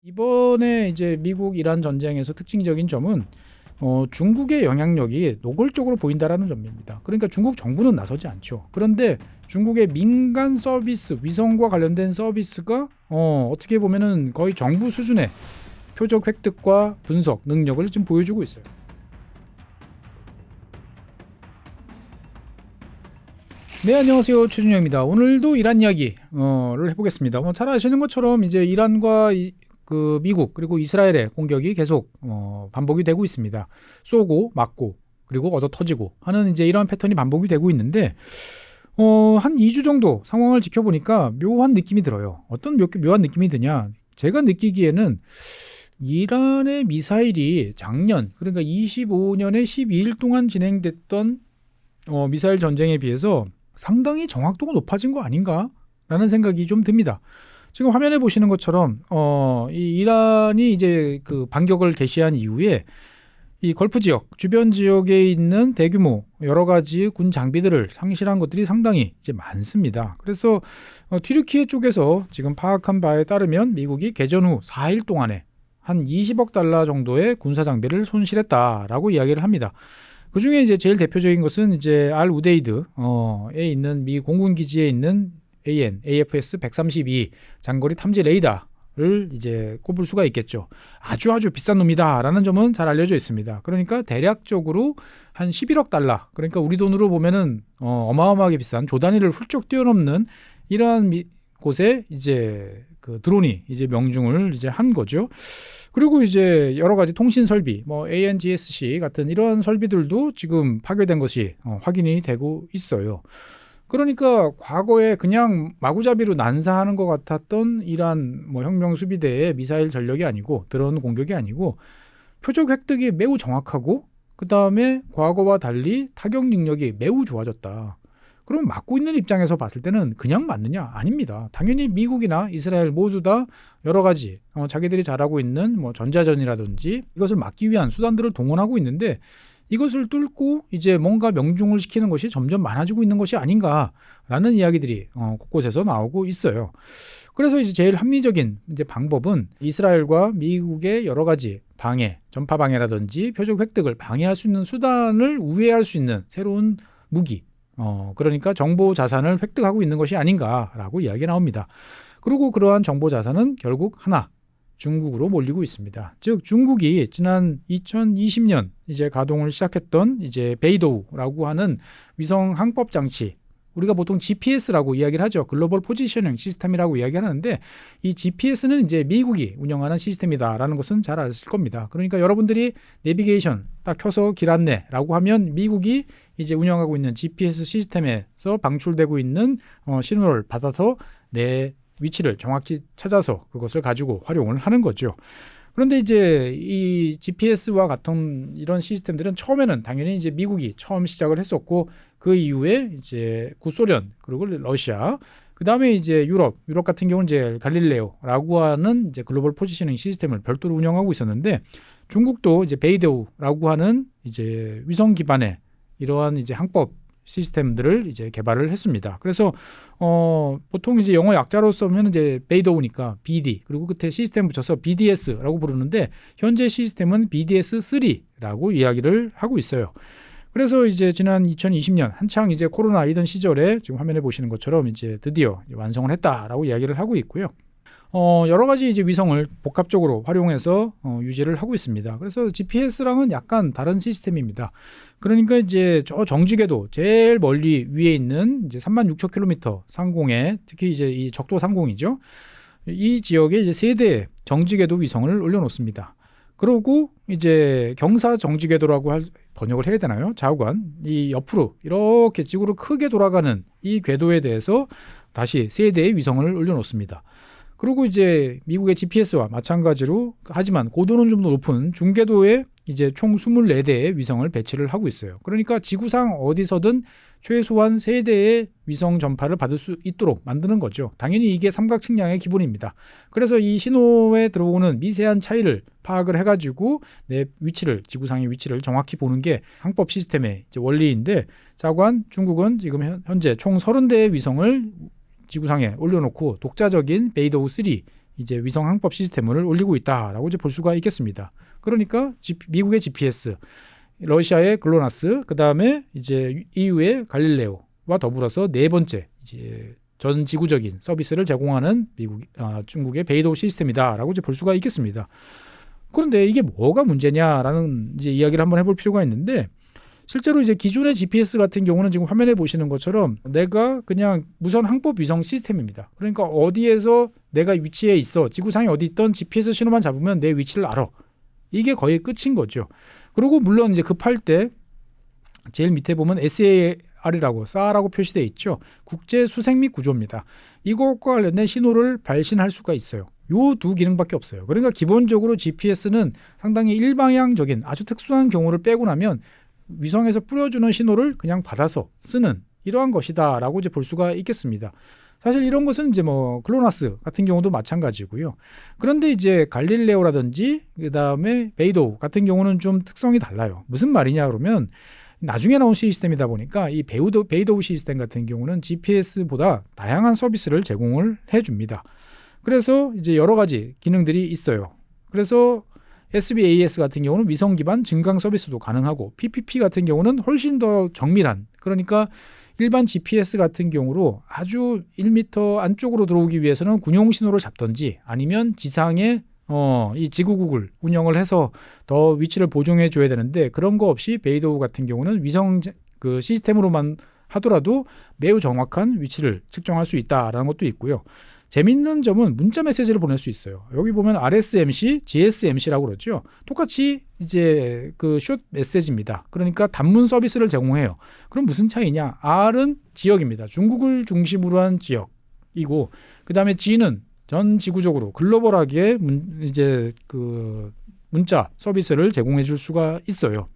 이번에 이제 미국 이란 전쟁에서 특징적인 점은 중국의 영향력이 노골적으로 보인다라는 점입니다. 그러니까 중국 정부는 나서지 않죠. 그런데 중국의 민간 서비스, 위성과 관련된 서비스가 어떻게 보면은 거의 정부 수준의 표적 획득과 분석 능력을 지금 보여주고 있어요. 네, 안녕하세요. 최준영입니다. 오늘도 이란 이야기를 해보겠습니다. 잘 아시는 것처럼 이제 이란과 미국 그리고 이스라엘의 공격이 계속 반복이 되고 있습니다. 쏘고 맞고 그리고 얻어 터지고 하는 이제 이런 패턴이 반복이 되고 있는데 한 2주 정도 상황을 지켜보니까 묘한 느낌이 들어요. 어떤 묘한 느낌이 드냐? 제가 느끼기에는 이란의 미사일이 작년 그러니까 25년에 12일 동안 진행됐던 미사일 전쟁에 비해서 상당히 정확도가 높아진 거 아닌가라는 생각이 좀 듭니다. 지금 화면에 보시는 것처럼 이 이란이 이제 그 반격을 개시한 이후에 이 걸프 지역 주변 지역에 있는 대규모 여러 가지 군 장비들을 상실한 것들이 상당히 이제 많습니다. 그래서 튀르키예 쪽에서 지금 파악한 바에 따르면 미국이 개전 후 4일 동안에 한 20억 달러 정도의 군사 장비를 손실했다라고 이야기를 합니다. 그 중에 이제 제일 대표적인 것은 이제 알 우데이드에 있는 미 공군 기지에 있는 AFS 132 장거리 탐지 레이더를 이제 꼽을 수가 있겠죠. 아주 비싼 놈이다라는 점은 잘 알려져 있습니다. 그러니까 대략적으로 한 11억 달러, 그러니까 우리 돈으로 보면은 어마어마하게 비싼 조 단위를 훌쩍 뛰어넘는 이러한 곳에 이제 그 드론이 이제 명중을 이제 한 거죠. 그리고 이제 여러 가지 통신 설비, ANGSC 같은 이러한 설비들도 지금 파괴된 것이 확인이 되고 있어요. 그러니까 과거에 그냥 마구잡이로 난사하는 것 같았던 이란 혁명 수비대의 미사일 전력이 아니고 드론 공격이 아니고 표적 획득이 매우 정확하고 그 다음에 과거와 달리 타격 능력이 매우 좋아졌다. 그럼 맞고 있는 입장에서 봤을 때는 그냥 맞느냐? 아닙니다. 당연히 미국이나 이스라엘 모두 다 여러 가지 자기들이 잘하고 있는 전자전이라든지 이것을 막기 위한 수단들을 동원하고 있는데 이것을 뚫고 이제 뭔가 명중을 시키는 것이 점점 많아지고 있는 것이 아닌가라는 이야기들이 곳곳에서 나오고 있어요. 그래서 이제 제일 합리적인 이제 방법은 이스라엘과 미국의 여러 가지 방해, 전파 방해라든지 표적 획득을 방해할 수 있는 수단을 우회할 수 있는 새로운 무기, 그러니까 정보 자산을 획득하고 있는 것이 아닌가라고 이야기가 나옵니다. 그리고 그러한 정보 자산은 결국 하나, 중국으로 몰리고 있습니다. 즉 중국이 지난 2020년 이제 가동을 시작했던 이제 베이도우라고 하는 위성 항법 장치, 우리가 보통 GPS라고 이야기를 하죠. 글로벌 포지셔닝 시스템이라고 이야기하는데 이 GPS는 이제 미국이 운영하는 시스템이다라는 것은 잘 아실 겁니다. 그러니까 여러분들이 내비게이션 딱 켜서 길 안내라고 하면 미국이 이제 운영하고 있는 GPS 시스템에서 방출되고 있는 신호를 받아서 내 위치를 정확히 찾아서 그것을 가지고 활용을 하는 거죠. 그런데 이제 이 GPS와 같은 이런 시스템들은 처음에는 당연히 이제 미국이 처음 시작을 했었고 그 이후에 이제 구소련 그리고 러시아 그 다음에 이제 유럽 같은 경우는 이제 갈릴레오라고 하는 이제 글로벌 포지셔닝 시스템을 별도로 운영하고 있었는데 중국도 이제 베이도우라고 하는 이제 위성 기반의 이러한 이제 항법 시스템들을 이제 개발을 했습니다. 그래서 보통 이제 영어 약자로 쓰면 이제 베이도우니까 BD 그리고 끝에 시스템 붙여서 BDS라고 부르는데 현재 시스템은 BDS3라고 이야기를 하고 있어요. 그래서 이제 지난 2020년 한창 이제 코로나이던 시절에 지금 화면에 보시는 것처럼 이제 드디어 완성을 했다라고 이야기를 하고 있고요. 여러 가지 이제 위성을 복합적으로 활용해서 유지를 하고 있습니다. 그래서 GPS랑은 약간 다른 시스템입니다. 그러니까 이제 저 정지궤도 제일 멀리 위에 있는 이제 36,000km 상공에 특히 이제 이 적도 상공이죠. 이 지역에 이제 3대의 정지궤도 위성을 올려놓습니다. 그리고 이제 경사 정지궤도라고 번역을 해야 되나요? 좌우간 이 옆으로 이렇게 지구로 크게 돌아가는 이 궤도에 대해서 다시 3대의 위성을 올려놓습니다. 그리고 이제 미국의 GPS와 마찬가지로 하지만 고도는 좀 더 높은 중궤도에 이제 총 24대의 위성을 배치를 하고 있어요. 그러니까 지구상 어디서든 최소한 3대의 위성 전파를 받을 수 있도록 만드는 거죠. 당연히 이게 삼각 측량의 기본입니다. 그래서 이 신호에 들어오는 미세한 차이를 파악을 해가지고 내 위치를 지구상의 위치를 정확히 보는 게 항법 시스템의 이제 원리인데 자관 중국은 지금 현재 총 30대의 위성을 지구상에 올려놓고 독자적인 베이도우 3 이제 위성 항법 시스템을 올리고 있다라고 이제 볼 수가 있겠습니다. 그러니까 미국의 GPS, 러시아의 글로나스, 그 다음에 이제 EU의 갈릴레오와 더불어서 네 번째 이제 전 지구적인 서비스를 제공하는 중국의 베이도 시스템이다라고 이제 볼 수가 있겠습니다. 그런데 이게 뭐가 문제냐라는 이제 이야기를 한번 해볼 필요가 있는데, 실제로 이제 기존의 GPS 같은 경우는 지금 화면에 보시는 것처럼 내가 그냥 무선 항법 위성 시스템입니다. 그러니까 어디에서 내가 위치해 있어, 지구상에 어디 있던 GPS 신호만 잡으면 내 위치를 알아. 이게 거의 끝인 거죠. 그리고 물론 이제 급할 때 제일 밑에 보면 SAR이라고 SAR라고 표시되어 있죠. 국제 수색 및 구조입니다. 이것과 관련된 신호를 발신할 수가 있어요. 요 두 기능밖에 없어요. 그러니까 기본적으로 GPS는 상당히 일방향적인 아주 특수한 경우를 빼고 나면 위성에서 뿌려주는 신호를 그냥 받아서 쓰는 이러한 것이다라고 이제 볼 수가 있겠습니다. 사실 이런 것은 이제 뭐 글로나스 같은 경우도 마찬가지고요. 그런데 이제 갈릴레오라든지 그다음에 베이도 같은 경우는 좀 특성이 달라요. 무슨 말이냐 그러면 나중에 나온 시스템이다 보니까 이 베이도 시스템 같은 경우는 GPS보다 다양한 서비스를 제공을 해줍니다. 그래서 이제 여러 가지 기능들이 있어요. 그래서 SBAS 같은 경우는 위성 기반 증강 서비스도 가능하고, PPP 같은 경우는 훨씬 더 정밀한, 그러니까 일반 GPS 같은 경우로 아주 1m 안쪽으로 들어오기 위해서는 군용 신호를 잡든지 아니면 지상에 이 지구국을 운영을 해서 더 위치를 보정해 줘야 되는데, 그런 거 없이 베이도 같은 경우는 위성 그 시스템으로만 하더라도 매우 정확한 위치를 측정할 수 있다라는 것도 있고요. 재밌는 점은 문자 메시지를 보낼 수 있어요. 여기 보면 RSMC, GSMC라고 그러죠. 똑같이 이제 그 숏 메시지입니다. 그러니까 단문 서비스를 제공해요. 그럼 무슨 차이냐? R은 지역입니다. 중국을 중심으로 한 지역이고, 그 다음에 G는 전 지구적으로 글로벌하게 이제 그 문자 서비스를 제공해 줄 수가 있어요.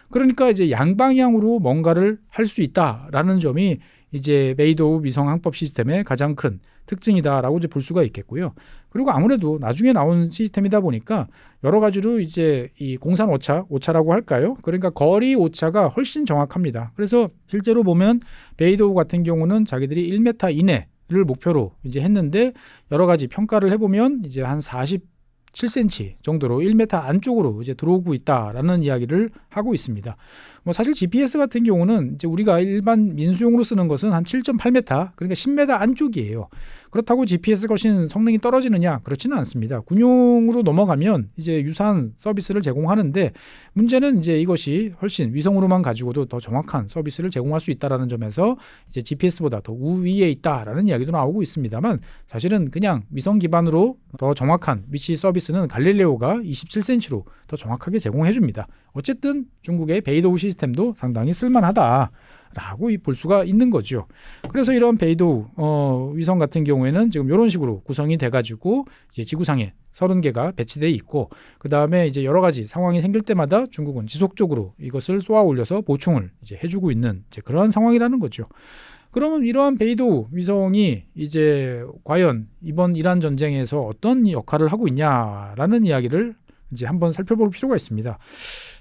그러니까 이제 양방향으로 뭔가를 할 수 있다라는 점이 이제 베이도 위성 항법 시스템의 가장 큰 특징이다라고 이제 볼 수가 있겠고요. 그리고 아무래도 나중에 나온 시스템이다 보니까 여러 가지로 이제 이 공산 오차라고 할까요? 그러니까 거리 오차가 훨씬 정확합니다. 그래서 실제로 보면 베이도 같은 경우는 자기들이 1m 이내를 목표로 이제 했는데, 여러 가지 평가를 해보면 이제 한 47cm 정도로 1m 안쪽으로 이제 들어오고 있다라는 이야기를 하고 있습니다. 뭐 사실 GPS 같은 경우는 이제 우리가 일반 민수용으로 쓰는 것은 한 7.8m, 그러니까 10m 안쪽이에요. 그렇다고 GPS가 훨씬 성능이 떨어지느냐? 그렇지는 않습니다. 군용으로 넘어가면 이제 유사한 서비스를 제공하는데, 문제는 이제 이것이 훨씬 위성으로만 가지고도 더 정확한 서비스를 제공할 수 있다라는 점에서 이제 GPS보다 더 우위에 있다라는 이야기도 나오고 있습니다만, 사실은 그냥 위성 기반으로 더 정확한 위치 서비스는 갈릴레오가 27cm로 더 정확하게 제공해 줍니다. 어쨌든 중국의 베이도 시스템도 상당히 쓸만하다라고 볼 수가 있는 거죠. 그래서 이런 베이도 위성 같은 경우에는 지금 이런 식으로 구성이 돼가지고 이제 지구상에 30개가 배치돼 있고, 그 다음에 이제 여러 가지 상황이 생길 때마다 중국은 지속적으로 이것을 쏘아 올려서 보충을 이제 해주고 있는 이제 그러한 상황이라는 거죠. 그러면 이러한 베이도 위성이 이제 과연 이번 이란 전쟁에서 어떤 역할을 하고 있냐라는 이야기를 이제 한번 살펴볼 필요가 있습니다.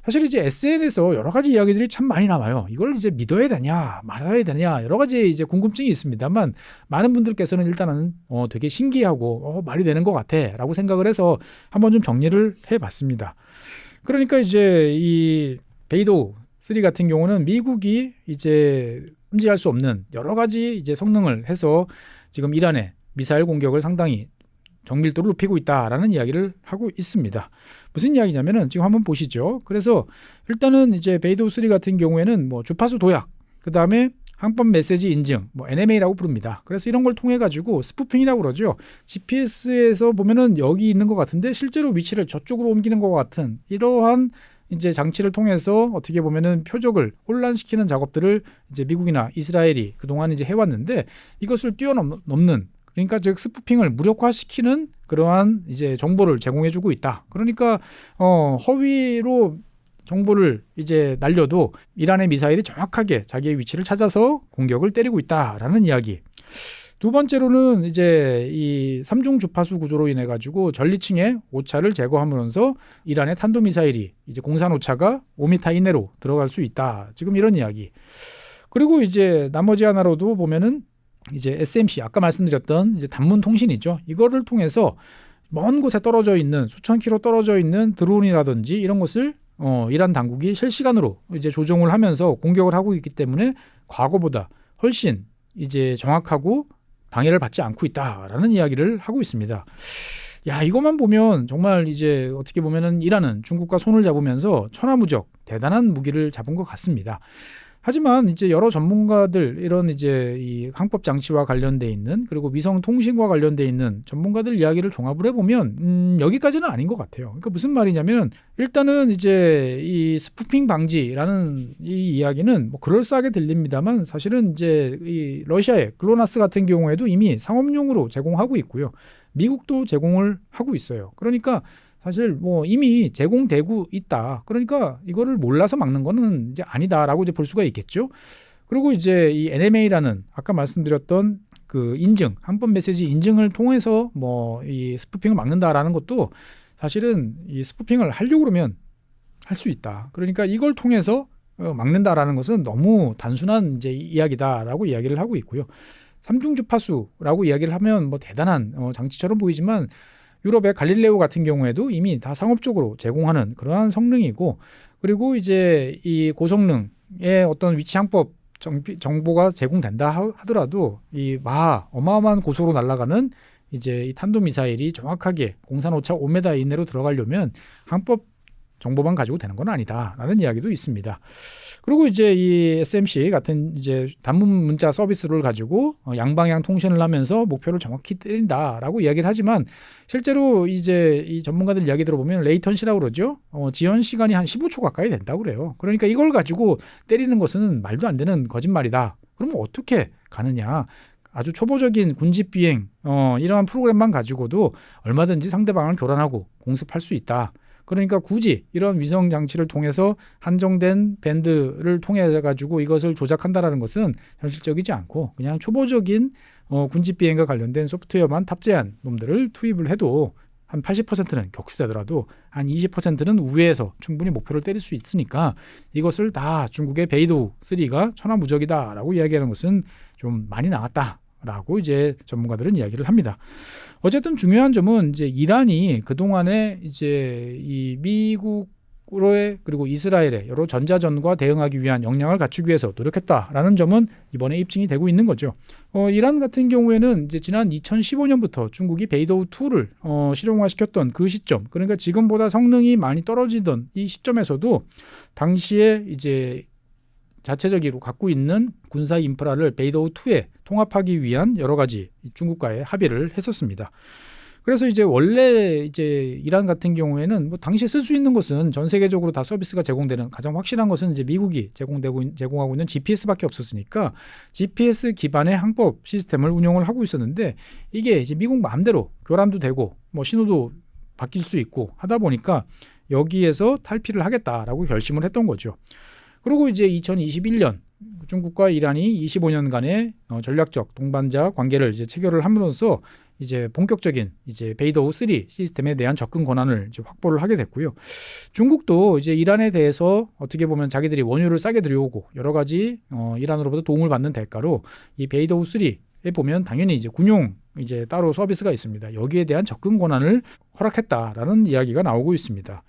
사실 이제 SNS에서 여러 가지 이야기들이 참 많이 나와요. 이걸 이제 믿어야 되냐, 말아야 되냐, 여러 가지 이제 궁금증이 있습니다만, 많은 분들께서는 일단은 되게 신기하고 말이 되는 것 같아라고 생각을 해서 한번 좀 정리를 해봤습니다. 그러니까 이제 이 베이도 3 같은 경우는 미국이 이제 흠지할 수 없는 여러 가지 이제 성능을 해서 지금 이란의 미사일 공격을 상당히 정밀도를 높이고 있다라는 이야기를 하고 있습니다. 무슨 이야기냐면은 지금 한번 보시죠. 그래서 일단은 이제 베이도 3 같은 경우에는 뭐 주파수 도약, 그 다음에 항법 메시지 인증, 뭐 NMA라고 부릅니다. 그래서 이런 걸 통해 가지고 스푸핑이라고 그러죠. GPS에서 보면은 여기 있는 것 같은데 실제로 위치를 저쪽으로 옮기는 것 같은 이러한 이제 장치를 통해서 어떻게 보면은 표적을 혼란시키는 작업들을 이제 미국이나 이스라엘이 그동안 이제 해왔는데, 이것을 뛰어넘는, 그러니까 즉 스푸핑을 무력화시키는 그러한 이제 정보를 제공해주고 있다. 그러니까 허위로 정보를 이제 날려도 이란의 미사일이 정확하게 자기의 위치를 찾아서 공격을 때리고 있다라는 이야기. 두 번째로는 이제 이 3중 주파수 구조로 인해 가지고 전리층의 오차를 제거하면서 이란의 탄도미사일이 이제 공산 오차가 5m 이내로 들어갈 수 있다. 지금 이런 이야기. 그리고 이제 나머지 하나로도 보면은 이제 SMC, 아까 말씀드렸던 이제 단문 통신이죠. 이거를 통해서 먼 곳에 떨어져 있는 수천 킬로 떨어져 있는 드론이라든지 이런 것을 이란 당국이 실시간으로 이제 조종을 하면서 공격을 하고 있기 때문에 과거보다 훨씬 이제 정확하고 방해를 받지 않고 있다라는 이야기를 하고 있습니다. 야, 이것만 보면 정말 이제 어떻게 보면은 이란은 중국과 손을 잡으면서 천하무적 대단한 무기를 잡은 것 같습니다. 하지만 이제 여러 전문가들 이런 이제 이 항법 장치와 관련돼 있는 그리고 위성 통신과 관련돼 있는 전문가들 이야기를 종합을 해보면 여기까지는 아닌 것 같아요. 그러니까 무슨 말이냐면 일단은 이제 이 스푸핑 방지라는 이 이야기는 뭐 그럴싸하게 들립니다만 사실은 이제 이 러시아의 글로나스 같은 경우에도 이미 상업용으로 제공하고 있고요. 미국도 제공을 하고 있어요. 그러니까 사실 뭐 이미 제공되고 있다. 그러니까 이거를 몰라서 막는 거는 이제 아니다라고 이제 볼 수가 있겠죠. 그리고 이제 이 NMA라는 아까 말씀드렸던 그 인증, 한법 메시지 인증을 통해서 뭐 이 스푸핑을 막는다라는 것도 사실은 이 스푸핑을 하려고 그러면 할 수 있다. 그러니까 이걸 통해서 막는다라는 것은 너무 단순한 이제 이야기다라고 이야기를 하고 있고요. 삼중 주파수라고 이야기를 하면 뭐 대단한 장치처럼 보이지만 유럽의 갈릴레오 같은 경우에도 이미 다 상업적으로 제공하는 그러한 성능이고 그리고 이제 이 고성능의 어떤 위치 항법 정보가 제공된다 하더라도 이 어마어마한 고속으로 날아가는 이제 이 탄도미사일이 정확하게 공산오차 5m 이내로 들어가려면 항법 정보만 가지고 되는 건 아니다라는 이야기도 있습니다. 그리고 이제 이 SMC 같은 이제 단문 문자 서비스를 가지고 양방향 통신을 하면서 목표를 정확히 때린다라고 이야기를 하지만 실제로 이제 이 전문가들 이야기 들어보면 레이턴시라고 그러죠. 지연 시간이 한 15초 가까이 된다고 그래요. 그러니까 이걸 가지고 때리는 것은 말도 안 되는 거짓말이다. 그러면 어떻게 가느냐? 아주 초보적인 군집 비행 이러한 프로그램만 가지고도 얼마든지 상대방을 교란하고 공습할 수 있다. 그러니까 굳이 이런 위성 장치를 통해서 한정된 밴드를 통해 가지고 이것을 조작한다라는 것은 현실적이지 않고 그냥 초보적인 군집 비행과 관련된 소프트웨어만 탑재한 놈들을 투입을 해도 한 80%는 격추되더라도 한 20%는 우회해서 충분히 목표를 때릴 수 있으니까 이것을 다 중국의 베이도우 3가 천하무적이다라고 이야기하는 것은 좀 많이 나왔다라고 이제 전문가들은 이야기를 합니다. 어쨌든 중요한 점은 이제 이란이 그동안에 이제 이 미국으로의 그리고 이스라엘의 여러 전자전과 대응하기 위한 역량을 갖추기 위해서 노력했다라는 점은 이번에 입증이 되고 있는 거죠. 이란 같은 경우에는 이제 지난 2015년부터 중국이 베이도우 2를 실용화시켰던 그 시점, 그러니까 지금보다 성능이 많이 떨어지던 이 시점에서도 당시에 이제 자체적으로 갖고 있는 군사 인프라를 베이도우 2에 통합하기 위한 여러 가지 중국과의 합의를 했었습니다. 그래서 이제 원래 이제 이란 같은 경우에는 뭐 당시 쓸 수 있는 것은 전 세계적으로 다 서비스가 제공되는 가장 확실한 것은 이제 미국이 제공하고 있는 GPS밖에 없었으니까 GPS 기반의 항법 시스템을 운영을 하고 있었는데 이게 이제 미국 마음대로 교란도 되고 뭐 신호도 바뀔 수 있고 하다 보니까 여기에서 탈피를 하겠다라고 결심을 했던 거죠. 그리고 이제 2021년 중국과 이란이 25년간의 전략적 동반자 관계를 이제 체결을 함으로써 이제 본격적인 이제 베이도우 3 시스템에 대한 접근 권한을 이제 확보를 하게 됐고요. 중국도 이제 이란에 대해서 어떻게 보면 자기들이 원유를 싸게 들여오고 여러 가지 이란으로부터 도움을 받는 대가로 이 베이도우 3에 보면 당연히 이제 군용 이제 따로 서비스가 있습니다. 여기에 대한 접근 권한을 허락했다라는 이야기가 나오고 있습니다.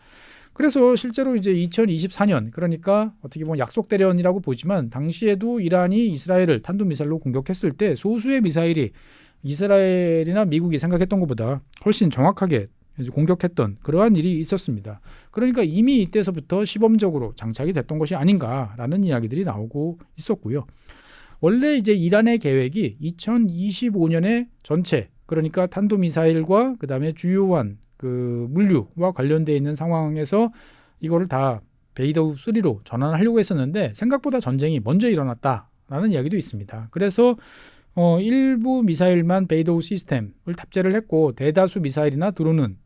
그래서 실제로 이제 2024년 그러니까 어떻게 보면 약속 대련이라고 보지만 당시에도 이란이 이스라엘을 탄도미사일로 공격했을 때 소수의 미사일이 이스라엘이나 미국이 생각했던 것보다 훨씬 정확하게 공격했던 그러한 일이 있었습니다. 그러니까 이미 이때서부터 시범적으로 장착이 됐던 것이 아닌가라는 이야기들이 나오고 있었고요. 원래 이제 이란의 계획이 2025년에 전체 그러니까 탄도미사일과 그다음에 주요한 그 물류와 관련되어 있는 상황에서 이거를 다 베이도우 3로 전환하려고 했었는데 생각보다 전쟁이 먼저 일어났다라는 이야기도 있습니다. 그래서 일부 미사일만 베이도우 시스템을 탑재를 했고 대다수 미사일이나 드론은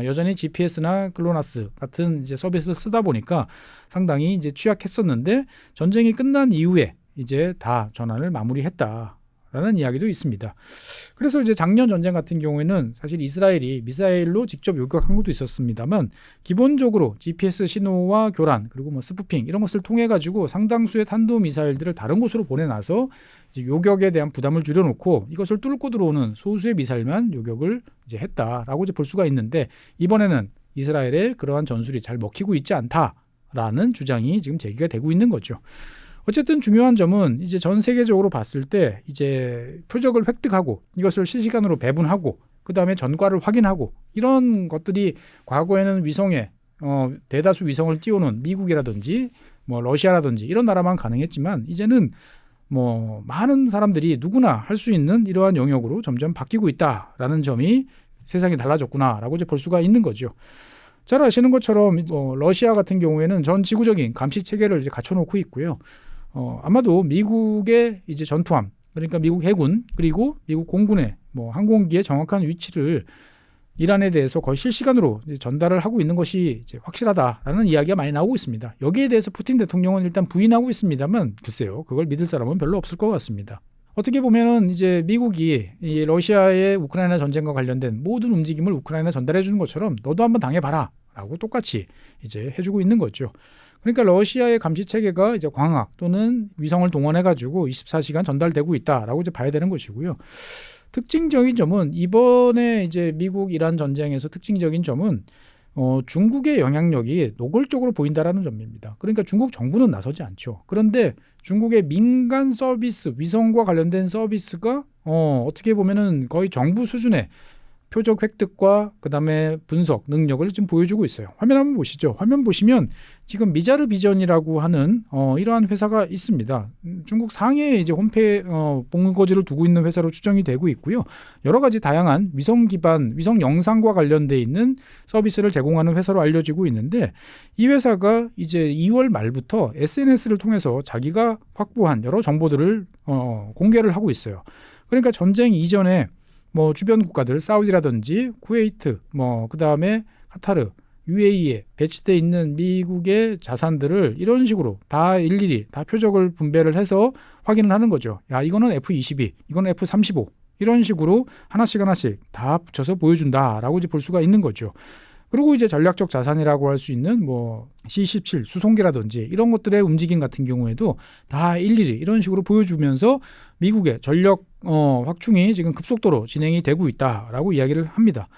여전히 GPS나 글로나스 같은 이제 서비스를 쓰다 보니까 상당히 이제 취약했었는데 전쟁이 끝난 이후에 이제 다 전환을 마무리했다라는 라는 이야기도 있습니다. 그래서 이제 작년 전쟁 같은 경우에는 사실 이스라엘이 미사일로 직접 요격한 것도 있었습니다만 기본적으로 GPS 신호와 교란 그리고 뭐 스푸핑 이런 것을 통해 가지고 상당수의 탄도 미사일들을 다른 곳으로 보내놔서 이제 요격에 대한 부담을 줄여놓고 이것을 뚫고 들어오는 소수의 미사일만 요격을 이제 했다라고 이제 볼 수가 있는데 이번에는 이스라엘의 그러한 전술이 잘 먹히고 있지 않다라는 주장이 지금 제기가 되고 있는 거죠. 어쨌든 중요한 점은 이제 전 세계적으로 봤을 때 이제 표적을 획득하고 이것을 실시간으로 배분하고 그 다음에 전과를 확인하고 이런 것들이 과거에는 위성에 대다수 위성을 띄워놓은 미국이라든지 뭐 러시아라든지 이런 나라만 가능했지만 이제는 뭐 많은 사람들이 누구나 할 수 있는 이러한 영역으로 점점 바뀌고 있다라는 점이 세상이 달라졌구나라고 이제 볼 수가 있는 거죠. 잘 아시는 것처럼 러시아 같은 경우에는 전 지구적인 감시 체계를 이제 갖춰놓고 있고요. 아마도 미국의 이제 전투함, 그러니까 미국 해군 그리고 미국 공군의 뭐 항공기의 정확한 위치를 이란에 대해서 거의 실시간으로 이제 전달을 하고 있는 것이 이제 확실하다라는 이야기가 많이 나오고 있습니다. 여기에 대해서 푸틴 대통령은 일단 부인하고 있습니다만 글쎄요, 그걸 믿을 사람은 별로 없을 것 같습니다. 어떻게 보면은 이제 미국이 이 러시아의 우크라이나 전쟁과 관련된 모든 움직임을 우크라이나에 전달해 주는 것처럼 너도 한번 당해봐라라고 똑같이 이제 해주고 있는 거죠. 그러니까 러시아의 감시 체계가 이제 광학 또는 위성을 동원해가지고 24시간 전달되고 있다라고 이제 봐야 되는 것이고요. 특징적인 점은 이번에 이제 미국 이란 전쟁에서 특징적인 점은 중국의 영향력이 노골적으로 보인다라는 점입니다. 그러니까 중국 정부는 나서지 않죠. 그런데 중국의 민간 서비스, 위성과 관련된 서비스가 어떻게 보면은 거의 정부 수준의 표적 획득과 그다음에 분석 능력을 지금 보여주고 있어요. 화면 한번 보시죠. 화면 보시면 지금 미자르 비전이라고 하는 이러한 회사가 있습니다. 중국 상해에 이제 본거지를 두고 있는 회사로 추정이 되고 있고요. 여러 가지 다양한 위성 기반 위성 영상과 관련돼 있는 서비스를 제공하는 회사로 알려지고 있는데 이 회사가 이제 2월 말부터 SNS를 통해서 자기가 확보한 여러 정보들을 공개를 하고 있어요. 그러니까 전쟁 이전에 뭐 주변 국가들 사우디라든지 쿠웨이트 그다음에 카타르, UAE에 배치돼 있는 미국의 자산들을 이런 식으로 다 일일이 다 표적을 분배를 해서 확인을 하는 거죠. 야, 이거는 F-22, 이거는 F-35 이런 식으로 하나씩 다 붙여서 보여준다라고 이제 볼 수가 있는 거죠. 그리고 이제 전략적 자산이라고 할 수 있는 뭐 C-17 수송기라든지 이런 것들의 움직임 같은 경우에도 다 일일이 이런 식으로 보여주면서 미국의 전력 확충이 지금 급속도로 진행이 되고 있다라고 이야기를 합니다.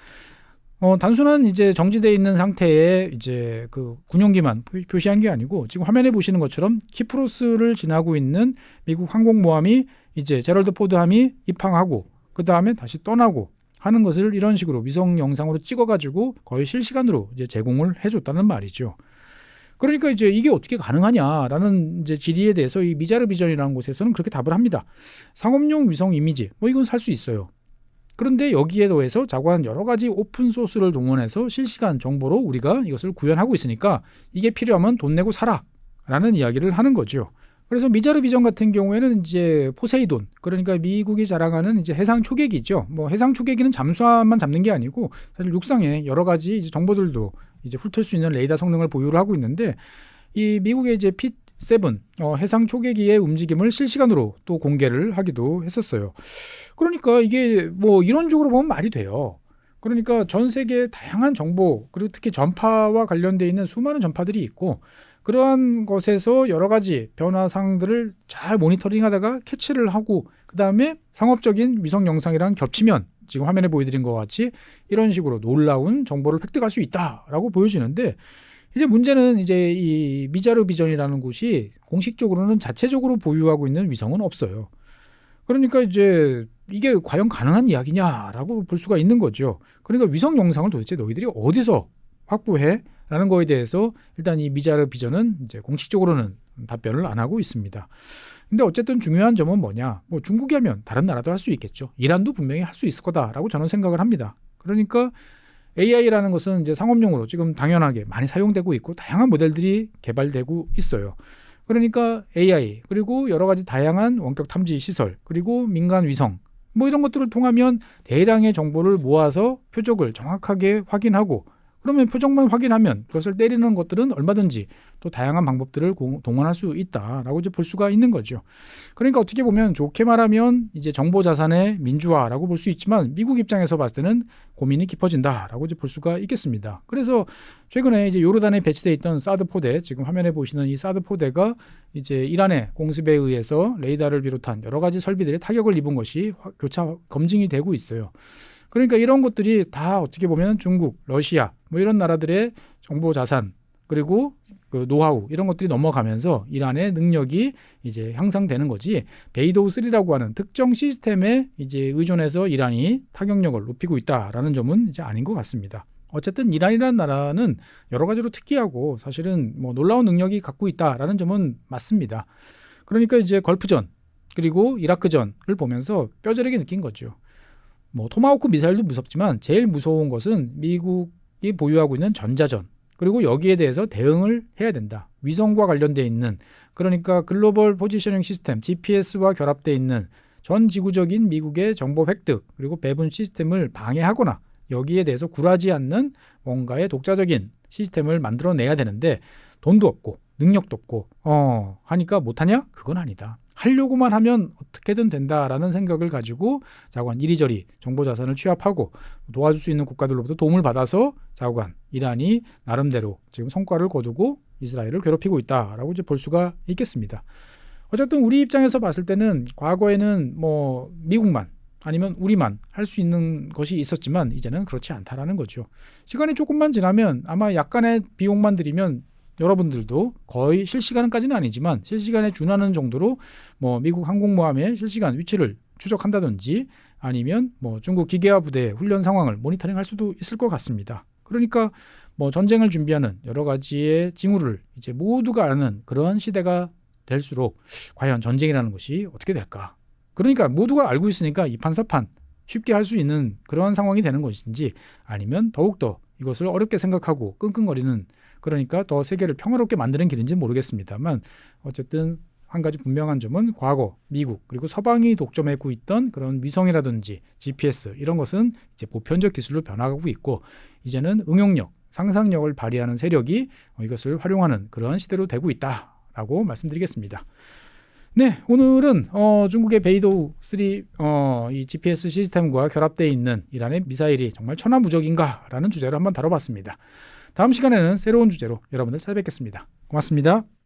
단순한 이제 정지되어 있는 상태에 이제 그 군용기만 표시한 게 아니고 지금 화면에 보시는 것처럼 키프로스를 지나고 있는 미국 항공모함이 이제 제럴드 포드함이 입항하고 그 다음에 다시 떠나고 하는 것을 이런 식으로 위성 영상으로 찍어가지고 거의 실시간으로 이제 제공을 해줬다는 말이죠. 그러니까 이제 이게 어떻게 가능하냐라는 이제 질의에 대해서 이 미자르 비전이라는 곳에서는 그렇게 답을 합니다. 상업용 위성 이미지, 이건 살 수 있어요. 그런데 여기에 더해서 자고한 여러 가지 오픈 소스를 동원해서 실시간 정보로 우리가 이것을 구현하고 있으니까 이게 필요하면 돈 내고 사라라는 이야기를 하는 거죠. 그래서 미자르 비전 같은 경우에는 이제 포세이돈, 그러니까 미국이 자랑하는 이제 해상 초계기죠. 해상 초계기는 잠수함만 잡는 게 아니고 사실 육상에 여러 가지 이제 정보들도 이제 훑을 수 있는 레이더 성능을 보유를 하고 있는데 이 미국의 이제 P7 해상 초계기의 움직임을 실시간으로 또 공개를 하기도 했었어요. 그러니까 이게 이론적으로 보면 말이 돼요. 그러니까 전 세계의 다양한 정보 그리고 특히 전파와 관련돼 있는 수많은 전파들이 있고 그러한 것에서 여러 가지 변화사항들을 잘 모니터링하다가 캐치를 하고 그 다음에 상업적인 위성 영상이랑 겹치면 지금 화면에 보여드린 것 같이 이런 식으로 놀라운 정보를 획득할 수 있다라고 보여지는데 이제 문제는 이제 이 미자르 비전이라는 곳이 공식적으로는 자체적으로 보유하고 있는 위성은 없어요. 그러니까 이제 이게 과연 가능한 이야기냐라고 볼 수가 있는 거죠. 그러니까 위성 영상을 도대체 너희들이 어디서 확보해? 라는 거에 대해서 일단 이 미자르 비전은 이제 공식적으로는 답변을 안 하고 있습니다. 근데 어쨌든 중요한 점은 뭐냐? 중국이 하면 다른 나라도 할 수 있겠죠. 이란도 분명히 할 수 있을 거다라고 저는 생각을 합니다. 그러니까 AI라는 것은 이제 상업용으로 지금 당연하게 많이 사용되고 있고 다양한 모델들이 개발되고 있어요. 그러니까 AI 그리고 여러 가지 다양한 원격 탐지 시설 그리고 민간 위성 이런 것들을 통하면 대량의 정보를 모아서 표적을 정확하게 확인하고 그러면 표적만 확인하면 그것을 때리는 것들은 얼마든지 또 다양한 방법들을 동원할 수 있다라고 이제 볼 수가 있는 거죠. 그러니까 어떻게 보면 좋게 말하면 이제 정보 자산의 민주화라고 볼 수 있지만 미국 입장에서 봤을 때는 고민이 깊어진다라고 이제 볼 수가 있겠습니다. 그래서 최근에 이제 요르단에 배치되어 있던 사드 포대, 지금 화면에 보시는 이 사드 포대가 이제 이란의 공습에 의해서 레이더를 비롯한 여러 가지 설비들이 타격을 입은 것이 교차 검증이 되고 있어요. 그러니까 이런 것들이 다 어떻게 보면 중국, 러시아 뭐 이런 나라들의 정보 자산 그리고 그 노하우 이런 것들이 넘어가면서 이란의 능력이 이제 향상되는 거지, 베이도우3라고 하는 특정 시스템에 이제 의존해서 이란이 타격력을 높이고 있다라는 점은 이제 아닌 것 같습니다. 어쨌든 이란이라는 나라는 여러 가지로 특이하고 사실은 뭐 놀라운 능력이 갖고 있다라는 점은 맞습니다. 그러니까 이제 걸프전 그리고 이라크전을 보면서 뼈저리게 느낀 거죠. 뭐 토마호크 미사일도 무섭지만 제일 무서운 것은 미국이 보유하고 있는 전자전, 그리고 여기에 대해서 대응을 해야 된다. 위성과 관련되어 있는, 그러니까 글로벌 포지셔닝 시스템 GPS와 결합되어 있는 전 지구적인 미국의 정보 획득 그리고 배분 시스템을 방해하거나 여기에 대해서 굴하지 않는 뭔가의 독자적인 시스템을 만들어내야 되는데 돈도 없고 능력도 없고 하니까 못하냐? 그건 아니다. 하려고만 하면 어떻게든 된다라는 생각을 가지고 자관 이리저리 정보 자산을 취합하고 도와줄 수 있는 국가들로부터 도움을 받아서 자관 이란이 나름대로 지금 성과를 거두고 이스라엘을 괴롭히고 있다라고 이제 볼 수가 있겠습니다. 어쨌든 우리 입장에서 봤을 때는 과거에는 뭐 미국만 아니면 우리만 할 수 있는 것이 있었지만 이제는 그렇지 않다라는 거죠. 시간이 조금만 지나면 아마 약간의 비용만 들이면 여러분들도 거의 실시간까지는 아니지만 실시간에 준하는 정도로 뭐 미국 항공모함의 실시간 위치를 추적한다든지 아니면 뭐 중국 기계화 부대의 훈련 상황을 모니터링할 수도 있을 것 같습니다. 그러니까 뭐 전쟁을 준비하는 여러 가지의 징후를 이제 모두가 아는 그러한 시대가 될수록 과연 전쟁이라는 것이 어떻게 될까? 그러니까 모두가 알고 있으니까 이판사판 쉽게 할 수 있는 그러한 상황이 되는 것인지, 아니면 더욱더 이것을 어렵게 생각하고 끙끙거리는, 그러니까 더 세계를 평화롭게 만드는 길인지는 모르겠습니다만 어쨌든 한 가지 분명한 점은 과거 미국 그리고 서방이 독점하고 있던 그런 위성이라든지 GPS 이런 것은 이제 보편적 기술로 변화하고 있고 이제는 응용력, 상상력을 발휘하는 세력이 이것을 활용하는 그러한 시대로 되고 있다라고 말씀드리겠습니다. 네, 오늘은 중국의 베이도우3 이 GPS 시스템과 결합되어 있는 이란의 미사일이 정말 천하무적인가라는 주제를 한번 다뤄봤습니다. 다음 시간에는 새로운 주제로 여러분들 찾아뵙겠습니다. 고맙습니다.